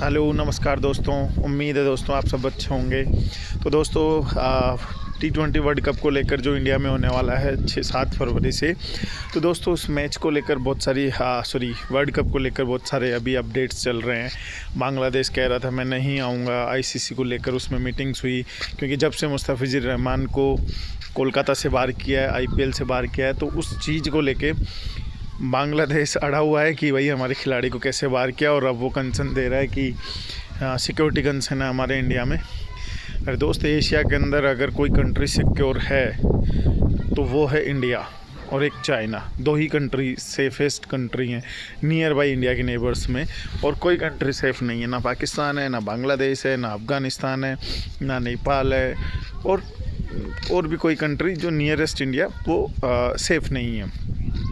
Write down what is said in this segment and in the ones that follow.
Hello नमस्कार दोस्तों। उम्मीद है दोस्तों आप सब अच्छे होंगे। तो दोस्तों T20 वर्ल्ड कप को लेकर जो इंडिया में होने वाला है 6-7 फरवरी से, तो दोस्तों उस मैच को लेकर बहुत सारी वर्ल्ड कप को लेकर बहुत सारे अभी अपडेट्स चल रहे हैं। बांग्लादेश कह रहा था मैं नहीं आऊँगा, आईसीसी को लेकर उसमें मीटिंग्स हुई, क्योंकि जब से मुस्तफिजुर रहमान को कोलकाता से बाहर किया है, आईपीएल से बाहर किया है, तो उस चीज़ को लेके बांग्लादेश अड़ा हुआ है कि भाई हमारे खिलाड़ी को कैसे बाहर किया, और अब वो कंसर्न दे रहा है कि सिक्योरिटी कंसर्न है हमारे इंडिया में। अरे दोस्त, एशिया के अंदर अगर कोई कंट्री सिक्योर है तो वो है इंडिया और एक चाइना। दो ही कंट्री सेफेस्ट कंट्री हैं नियर बाई इंडिया के नेबर्स में, और कोई कंट्री सेफ़ नहीं है। ना पाकिस्तान है, ना बांग्लादेश है, ना अफ़गानिस्तान है, ना नेपाल है, और भी कोई कंट्री जो नियरेस्ट इंडिया वो सेफ़ नहीं है,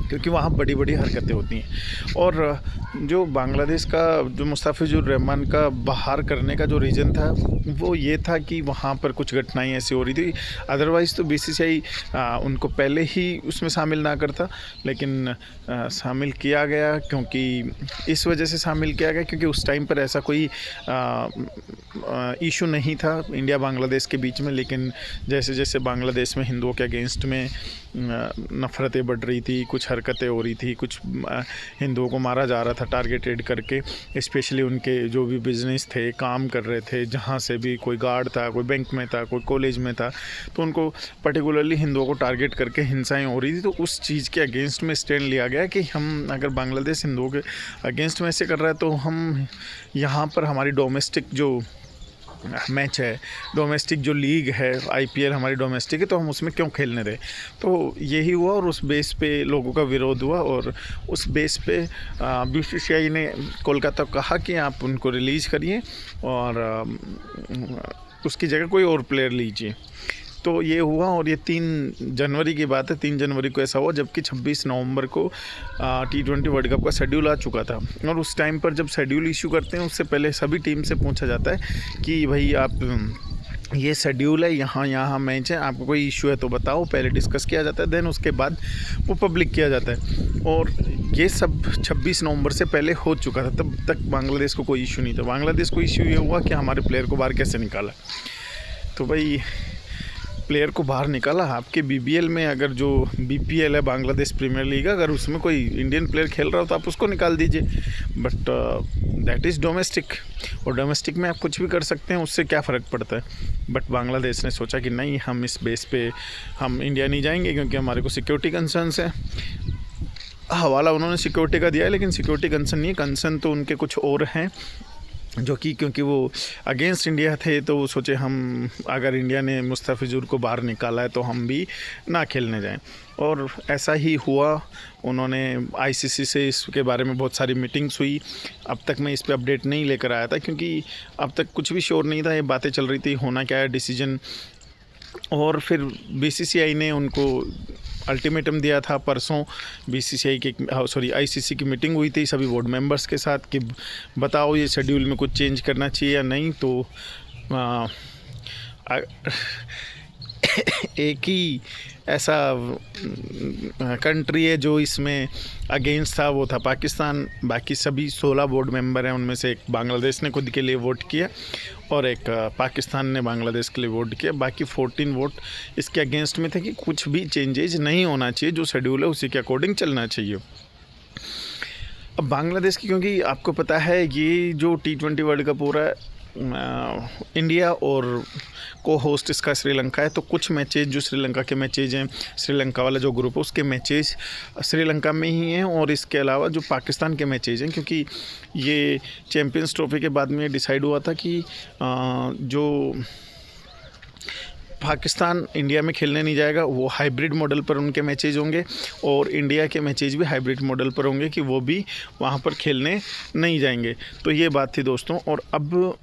क्योंकि वहाँ बड़ी बड़ी हरकतें होती हैं। और जो बांग्लादेश का जो मुस्तफिजुर रहमान का बाहर करने का जो रीज़न था वो ये था कि वहाँ पर कुछ घटनाएं ऐसी हो रही थी। अदरवाइज़ तो बीसीसीआई उनको पहले ही उसमें शामिल ना करता, लेकिन शामिल किया गया। क्योंकि इस वजह से शामिल किया गया क्योंकि उस टाइम पर ऐसा कोई इशू नहीं था इंडिया बांग्लादेश के बीच में। लेकिन जैसे जैसे बांग्लादेश में हिंदुओं के अगेंस्ट में नफ़रतें बढ़ रही थी, कुछ हरकतें हो रही थी, कुछ हिंदुओं को मारा जा रहा था टारगेटेड करके, स्पेशली उनके जो भी बिज़नेस थे, काम कर रहे थे, जहाँ से भी कोई गार्ड था, कोई बैंक में था, कोई कॉलेज में था, तो उनको पर्टिकुलरली हिंदुओं को टारगेट करके हिंसाएं हो रही थी। तो उस चीज़ के अगेंस्ट में स्टैंड लिया गया कि हम अगर बांग्लादेश हिंदुओं के अगेंस्ट में ऐसे कर रहा है तो हम यहाँ पर हमारी डोमेस्टिक जो मैच है, डोमेस्टिक जो लीग है, आईपीएल हमारी डोमेस्टिक है, तो हम उसमें क्यों खेलने दें। तो यही हुआ और उस बेस पे लोगों का विरोध हुआ, और उस बेस पे बीसीसीआई ने कोलकाता को कहा कि आप उनको रिलीज़ करिए और उसकी जगह कोई और प्लेयर लीजिए। तो ये हुआ, और ये 3 जनवरी की बात है। 3 जनवरी को ऐसा हुआ, जबकि 26 नवंबर को T20 वर्ल्ड कप का शेड्यूल आ चुका था। और उस टाइम पर जब शेड्यूल इशू करते हैं उससे पहले सभी टीम से पूछा जाता है कि भाई आप ये शेड्यूल है, यहाँ मैच है, आपको कोई इशू है तो बताओ। पहले डिस्कस किया जाता है, देन उसके बाद वो पब्लिक किया जाता है। और ये सब 26 नवंबर से पहले हो चुका था, तब तक बांग्लादेश को कोई इशू नहीं था। बांग्लादेश को इशू ये हुआ कि हमारे प्लेयर को बाहर कैसे निकाला। तो भाई प्लेयर को बाहर निकाला, आपके बीबीएल में अगर जो बीपीएल है, बांग्लादेश प्रीमियर लीग, अगर उसमें कोई इंडियन प्लेयर खेल रहा हो तो आप उसको निकाल दीजिए। बट दैट इज़ डोमेस्टिक, और डोमेस्टिक में आप कुछ भी कर सकते हैं, उससे क्या फ़र्क पड़ता है। बट बांग्लादेश ने सोचा कि नहीं, हम इस बेस पे हम इंडिया नहीं जाएंगे, क्योंकि हमारे को सिक्योरिटी कंसर्न्स है। हवाला उन्होंने सिक्योरिटी का दिया है, लेकिन सिक्योरिटी कंसर्न नहीं है, कंसर्न तो उनके कुछ और हैं, जो कि क्योंकि वो अगेंस्ट इंडिया थे, तो वो सोचे हम अगर इंडिया ने मुस्तफिजुर को बाहर निकाला है तो हम भी ना खेलने जाएं। और ऐसा ही हुआ। उन्होंने आईसीसी से इसके बारे में बहुत सारी मीटिंग्स हुई। अब तक मैं इस पे अपडेट नहीं लेकर आया था, क्योंकि अब तक कुछ भी श्योर नहीं था, ये बातें चल रही थी होना क्या है डिसीजन। और फिर बीसीसीआई ने उनको अल्टीमेटम दिया था परसों। आईसीसी की मीटिंग हुई थी सभी बोर्ड मेंबर्स के साथ कि बताओ ये शेड्यूल में कुछ चेंज करना चाहिए या नहीं। तो एक ही ऐसा कंट्री है जो इसमें अगेंस्ट था, वो था पाकिस्तान। बाकी सभी 16 बोर्ड मेंबर हैं, उनमें से एक बांग्लादेश ने खुद के लिए वोट किया और एक पाकिस्तान ने बांग्लादेश के लिए वोट किया। बाकी 14 वोट इसके अगेंस्ट में थे कि कुछ भी चेंजेज नहीं होना चाहिए, जो शेड्यूल है उसी के अकॉर्डिंग चलना चाहिए। अब बांग्लादेश की, क्योंकि आपको पता है ये जो T20 वर्ल्ड कप हो रहा है, इंडिया और को होस्ट इसका श्रीलंका है, तो कुछ मैचेज जो श्रीलंका के मैचेज हैं, श्रीलंका वाला जो ग्रुप है उसके मैचेज श्रीलंका में ही हैं, और इसके अलावा जो पाकिस्तान के मैचेज हैं, क्योंकि ये चैम्पियंस ट्रॉफी के बाद में डिसाइड हुआ था कि जो पाकिस्तान इंडिया में खेलने नहीं जाएगा, वो हाइब्रिड मॉडल पर उनके मैचेज होंगे, और इंडिया के मैचेज भी हाइब्रिड मॉडल पर होंगे कि वो भी वहाँ पर खेलने नहीं जाएंगे। तो ये बात थी दोस्तों। और अब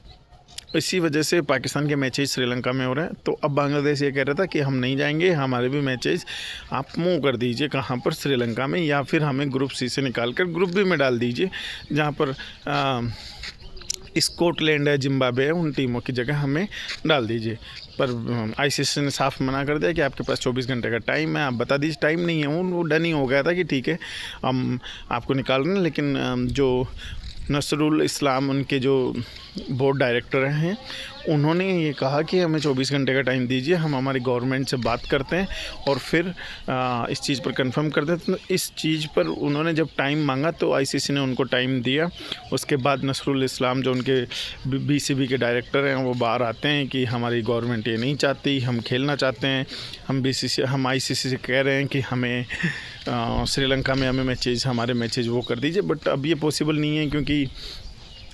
इसी वजह से पाकिस्तान के मैचेज श्रीलंका में हो रहे हैं। तो अब बांग्लादेश ये कह रहा था कि हम नहीं जाएंगे, हमारे भी मैचेज आप मूव कर दीजिए, कहाँ पर, श्रीलंका में, या फिर हमें ग्रुप सी से निकाल कर ग्रुप बी में डाल दीजिए, जहाँ पर स्कॉटलैंड है, जिम्बाब्वे है, उन टीमों की जगह हमें डाल दीजिए। पर आईसीसी ने साफ मना कर दिया कि आपके पास 24 घंटे का टाइम है, आप बता दीजिए। टाइम नहीं है, वो डन ही हो गया था कि ठीक है हम आपको निकाल रहे हैं, लेकिन जो नसरुल इस्लाम उनके जो बोर्ड डायरेक्टर हैं, उन्होंने ये कहा कि हमें 24 घंटे का टाइम दीजिए, हम हमारी गवर्नमेंट से बात करते हैं और फिर इस चीज़ पर कंफर्म करते हैं। तो इस चीज़ पर उन्होंने जब टाइम मांगा तो आईसीसी ने उनको टाइम दिया। उसके बाद नसरुल इस्लाम जो उनके बीसीबी के डायरेक्टर हैं वो बाहर आते हैं कि हमारी गवर्नमेंट ये नहीं चाहती, हम खेलना चाहते हैं, हम आईसीसी से कह रहे हैं कि हमें श्रीलंका में हमारे मैचेज वो कर दीजिए। बट अब ये पॉसिबल नहीं है क्योंकि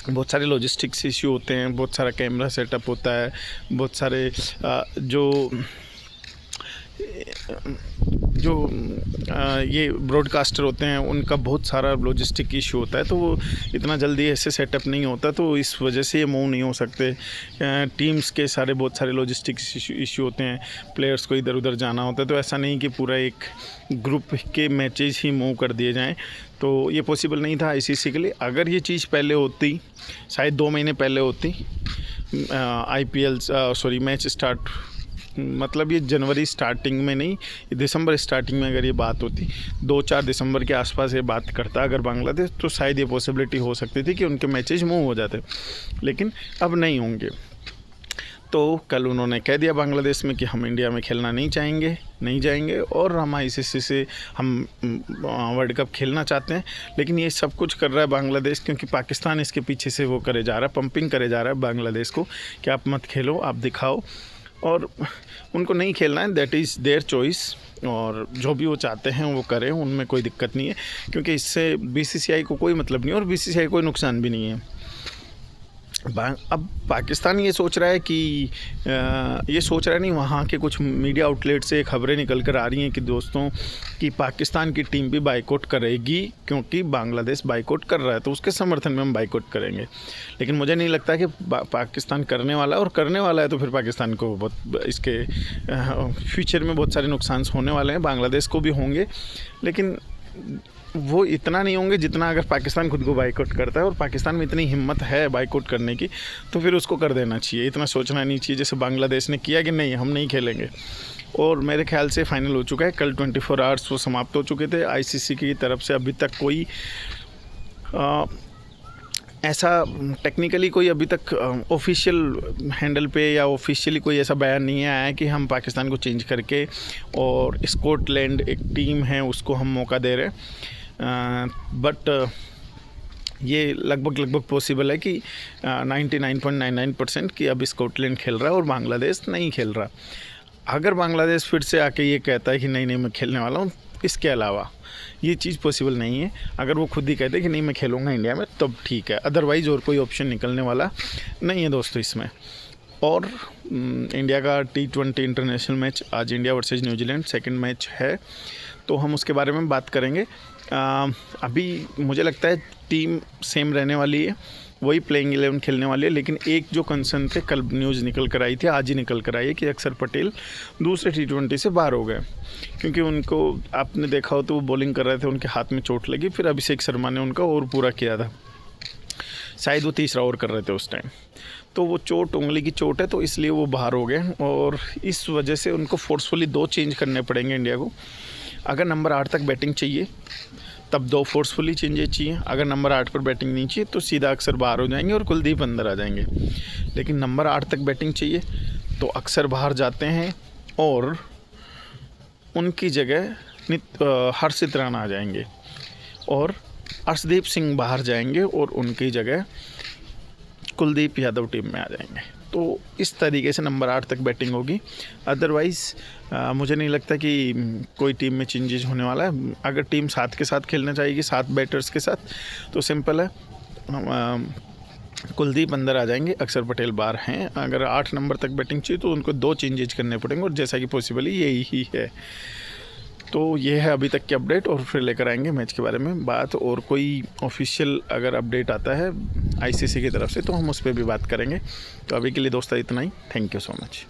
बहुत सारे लॉजिस्टिक्स इशू होते हैं, बहुत सारा कैमरा सेटअप होता है, बहुत सारे जो ये ब्रॉडकास्टर होते हैं उनका बहुत सारा लॉजिस्टिक इशू होता है, तो वो इतना जल्दी ऐसे सेटअप नहीं होता, तो इस वजह से ये मूव नहीं हो सकते। टीम्स के बहुत सारे लॉजिस्टिक इशू होते हैं, प्लेयर्स को इधर उधर जाना होता है, तो ऐसा नहीं कि पूरा एक ग्रुप के मैचेस ही मूव कर दिए जाएं, तो ये पॉसिबल नहीं था आईसीसी के लिए। अगर ये चीज़ पहले होती, शायद 2 महीने पहले होती, मैच स्टार्ट, मतलब ये जनवरी स्टार्टिंग में नहीं, दिसंबर स्टार्टिंग में अगर ये बात होती, 2-4 दिसंबर के आसपास ये बात करता अगर बांग्लादेश, तो शायद ये पॉसिबिलिटी हो सकती थी कि उनके मैचेज मूव हो जाते, लेकिन अब नहीं होंगे। तो कल उन्होंने कह दिया बांग्लादेश में कि हम इंडिया में खेलना नहीं जाएंगे और हम आईसीसी से हम वर्ल्ड कप खेलना चाहते हैं। लेकिन ये सब कुछ कर रहा है बांग्लादेश, क्योंकि पाकिस्तान इसके पीछे से वो करे जा रहा है, पंपिंग करे जा रहा है बांग्लादेश को कि आप मत खेलो, आप दिखाओ, और उनको नहीं खेलना है, दैट इज़ देयर चॉइस, और जो भी वो चाहते हैं वो करें, उनमें कोई दिक्कत नहीं है, क्योंकि इससे बीसीसीआई को कोई मतलब नहीं है और बीसीसीआई को कोई नुकसान भी नहीं है। अब पाकिस्तान ये सोच रहा है कि नहीं, वहाँ के कुछ मीडिया आउटलेट से खबरें निकल कर आ रही हैं कि दोस्तों कि पाकिस्तान की टीम भी बाइकआउट करेगी क्योंकि बांग्लादेश बाइकआउट कर रहा है, तो उसके समर्थन में हम बाइकआउट करेंगे। लेकिन मुझे नहीं लगता कि पाकिस्तान करने वाला है, तो फिर पाकिस्तान को बहुत इसके फ्यूचर में बहुत सारे नुकसान होने वाले हैं, बांग्लादेश को भी होंगे, लेकिन वो इतना नहीं होंगे जितना अगर पाकिस्तान खुद को बाइकआउट करता है, और पाकिस्तान में इतनी हिम्मत है बाइकआउट करने की, तो फिर उसको कर देना चाहिए। इतना सोचना नहीं चाहिए जैसे बांग्लादेश ने किया कि नहीं हम नहीं खेलेंगे। और मेरे ख्याल से फाइनल हो चुका है, कल 24 आवर्स वो समाप्त हो चुके थे। आईसीसी की तरफ से अभी तक कोई ऐसा टेक्निकली कोई अभी तक ऑफिशियल हैंडल पे या ऑफिशियली कोई ऐसा बयान नहीं आया है कि हम पाकिस्तान को चेंज करके और स्कॉटलैंड एक टीम है उसको हम मौका दे रहे हैं। बट ये लगभग पॉसिबल है कि 99.99% कि अब स्कॉटलैंड खेल रहा है और बांग्लादेश नहीं खेल रहा। अगर बांग्लादेश फिर से आके ये कहता है कि नहीं मैं खेलने वाला हूँ, इसके अलावा ये चीज़ पॉसिबल नहीं है। अगर वो खुद ही कहते कि नहीं मैं खेलूँगा इंडिया में, तब ठीक है, अदरवाइज़ और कोई ऑप्शन निकलने वाला नहीं है दोस्तों इसमें। और इंडिया का T20 इंटरनेशनल मैच आज India versus New Zealand second match है, तो हम उसके बारे में बात करेंगे। अभी मुझे लगता है टीम सेम रहने वाली है, वही प्लेइंग 11 खेलने वाली है, लेकिन एक जो कंसर्न थे, कल न्यूज़ निकल कर आई थी, आज ही निकल कर आई है कि अक्षर पटेल दूसरे T20 से बाहर हो गए, क्योंकि उनको आपने देखा हो तो वो बॉलिंग कर रहे थे, उनके हाथ में चोट लगी, फिर अभिषेक शर्मा ने उनका ओवर पूरा किया था, शायद वो तीसरा ओवर कर रहे थे उस टाइम, तो वो चोट उंगली की चोट है, तो इसलिए वो बाहर हो गए और इस वजह से उनको फोर्सफुली 2 चेंज करने पड़ेंगे इंडिया को। अगर नंबर 8 तक बैटिंग चाहिए तब 2 फोर्सफुली चेंजेस चाहिए, अगर नंबर 8 पर बैटिंग नहीं चाहिए तो सीधा अक्षर बाहर हो जाएंगे और कुलदीप अंदर आ जाएंगे। लेकिन नंबर 8 तक बैटिंग चाहिए तो अक्षर बाहर जाते हैं और उनकी जगह हर्षित राणा आ जाएंगे और अर्शदीप सिंह बाहर जाएंगे और उनकी जगह कुलदीप यादव टीम में आ जाएंगे। तो इस तरीके से नंबर 8 तक बैटिंग होगी। अदरवाइज़ मुझे नहीं लगता कि कोई टीम में चेंजेस होने वाला है। अगर टीम 7 के साथ खेलना चाहेगी, 7 बैटर्स के साथ, तो सिंपल है, कुलदीप अंदर आ जाएंगे, अक्षर पटेल बाहर हैं। अगर 8 नंबर तक बैटिंग चाहिए तो उनको 2 चेंजेस करने पड़ेंगे और जैसा कि पॉसिबल यही ही है। तो ये है अभी तक की अपडेट और फिर लेकर आएंगे मैच के बारे में बात, और कोई ऑफिशियल अगर अपडेट आता है आईसीसी की तरफ से तो हम उस पर भी बात करेंगे। तो अभी के लिए दोस्तों इतना ही, थैंक यू सो मच।